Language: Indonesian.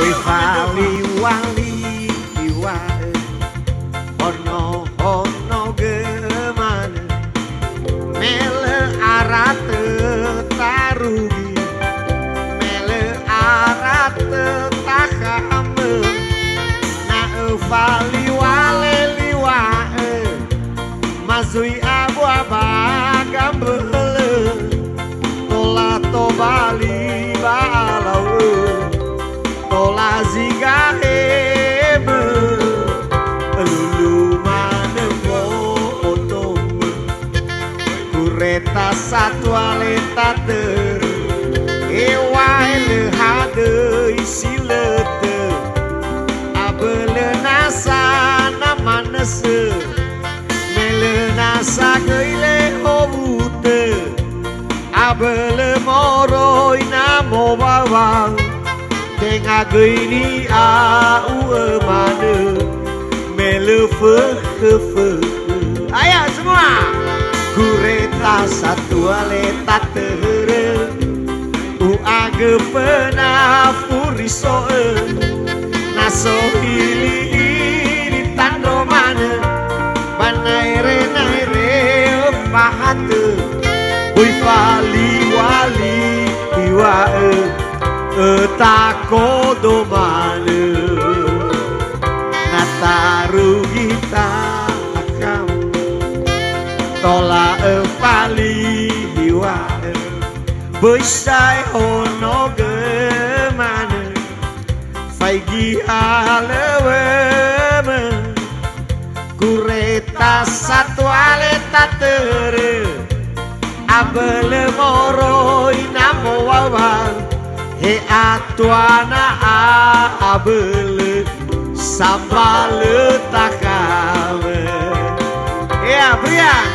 Oi vali wali wae ono gemane mele arat tarugi mele arat takame na vali wale liwae mazui abu abagambele tola to bali balau tola zigahebe lulu mane foto kureta satualeta ter ewai lehade isilete abele nasa namanese mele nasa geile hobute abele moroi namo bawang tengah gini au emane mele fe ayo semua kureta satu aleta tere age penafuri soe naso hili tando mana banaire naire pahate ui vali wali iwae tako domane nataru kita akam tola vali iwae besai ono gemane faigi aleweme kureta satu aleta tere abele moroi namo wawang he atuana abele sambale takame ya Brian